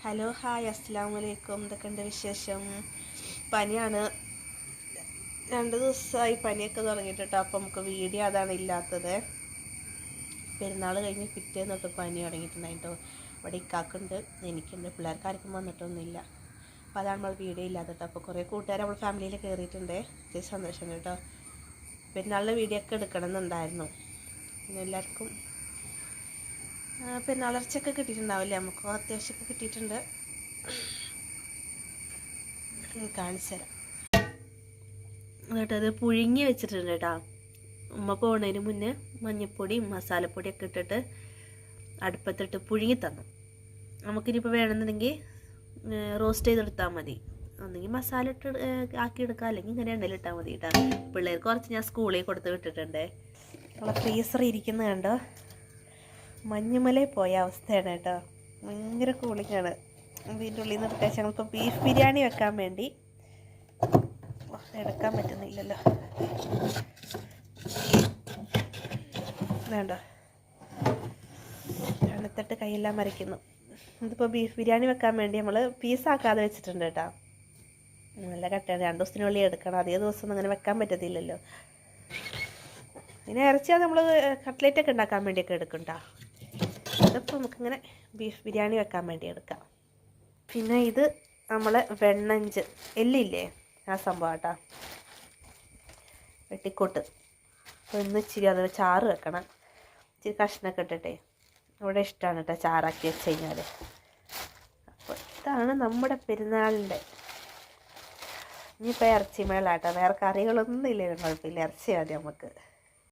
Hello hi അസ്സലാമു അലൈക്കും. എന്തൊക്കെയുണ്ട് വിശേഷം? പനിയാണ്, 2 ദിവസമായി പനിയൊക്കെ തുടങ്ങിയിട്ട് കേട്ടോ. അപ്പം നമുക്ക് വീഡിയോ അതാണ് ഇല്ലാത്തത്. പെരുന്നാൾ കഴിഞ്ഞ് പിറ്റേന്ന് തൊട്ട് പനി തുടങ്ങിയിട്ടുണ്ടായിട്ടോ. ഇവിടെ ഇക്കാക്കുണ്ട്, എനിക്കുണ്ട്, പിള്ളേർക്ക് ആർക്കും വന്നിട്ടൊന്നുമില്ല. അപ്പോൾ അതാണ് നമ്മൾ വീഡിയോ ഇല്ലാത്ത കേട്ടോ. അപ്പോൾ കുറേ കൂട്ടുകാർ നമ്മൾ ഫാമിലിയിൽ കയറിയിട്ടുണ്ട്. ഒത്തിരി സന്തോഷമുണ്ട് കേട്ടോ. പെരുന്നാളിൻ്റെ വീഡിയോ ഒക്കെ എടുക്കണം എന്നുണ്ടായിരുന്നു. പിന്നെ എല്ലാവർക്കും പെരുന്നാളർച്ചയൊക്കെ കിട്ടിയിട്ടുണ്ടാവില്ലേ? നമുക്കും അത്യാവശ്യമൊക്കെ കിട്ടിയിട്ടുണ്ട്. കാണിച്ചു തരാം കേട്ടോ. അത് പുഴുങ്ങി വെച്ചിട്ടുണ്ട് കേട്ടോ. ഉമ്മ പോകുന്നതിന് മുന്നേ മഞ്ഞൾപ്പൊടിയും മസാലപ്പൊടിയൊക്കെ ഇട്ടിട്ട് അടുപ്പത്തിട്ട് പുഴുങ്ങി തന്നു. നമുക്കിനിപ്പോൾ വേണമെന്നുണ്ടെങ്കിൽ റോസ്റ്റ് ചെയ്തെടുത്താൽ മതി. ഒന്നെങ്കിൽ മസാല ഇട്ട് ആക്കിയെടുക്കാം, അല്ലെങ്കിൽ ഇങ്ങനെ എണ്ണയിലിട്ടാൽ മതി കേട്ടോ. പിള്ളേർക്ക് കുറച്ച് ഞാൻ സ്കൂളിൽ കൊടുത്ത് വിട്ടിട്ടുണ്ട്. നമ്മളെ ഫ്രീസർ ഇരിക്കുന്നത് കണ്ടോ, മഞ്ഞുമലയിൽ പോയ അവസ്ഥയാണ് കേട്ടോ. ഭയങ്കര കൂളിങ്ങാണ്. ഇതിൻ്റെ ഉള്ളിൽ നിന്ന് എടുക്കാൻ ഞങ്ങളിപ്പോൾ ബീഫ് ബിരിയാണി വെക്കാൻ വേണ്ടി എടുക്കാൻ പറ്റുന്നില്ലല്ലോ. വേണ്ട, തണുത്തിട്ട് കൈയെല്ലാം മരയ്ക്കുന്നു. ഇതിപ്പോൾ ബീഫ് ബിരിയാണി വെക്കാൻ വേണ്ടി നമ്മൾ പീസാക്കാതെ വെച്ചിട്ടുണ്ട് കേട്ടോ. നല്ല കട്ടയാണ്, 2 ദിവസത്തിനുള്ളിൽ എടുക്കണം. അധിക ദിവസമൊന്നും അങ്ങനെ വെക്കാൻ പറ്റത്തില്ലല്ലോ. പിന്നെ ഇറച്ചിയാണ് നമ്മൾ കട്ട്ലേറ്റൊക്കെ ഉണ്ടാക്കാൻ വേണ്ടിയൊക്കെ എടുക്കും കേട്ടോ. ഇതിപ്പോൾ നമുക്കിങ്ങനെ ബീഫ് ബിരിയാണി വെക്കാൻ വേണ്ടി എടുക്കാം. പിന്നെ ഇത് നമ്മൾ വെണ്ണഞ്ച് എല്ലില്ലേ, ആ സംഭവം കേട്ടോ, വെട്ടിക്കോട്ട്. അപ്പോൾ ഇന്ന് ഇച്ചിരി അത് ചാറ് വെക്കണം. ഇച്ചിരി കഷ്ണമൊക്കെ ഇട്ടിട്ടേ ഇവിടെ ഇഷ്ടമാണ് കേട്ടോ ചാറാക്കി വെച്ച് കഴിഞ്ഞാൽ. അപ്പോൾ ഇതാണ് നമ്മുടെ പെരുന്നാളിൻ്റെ. ഇനിയിപ്പോൾ ഇറച്ചി മേളാട്ടോ, വേറെ കറികളൊന്നും ഇല്ലെങ്കിലും കുഴപ്പമില്ല, ഇറച്ചി മതി നമുക്ക്.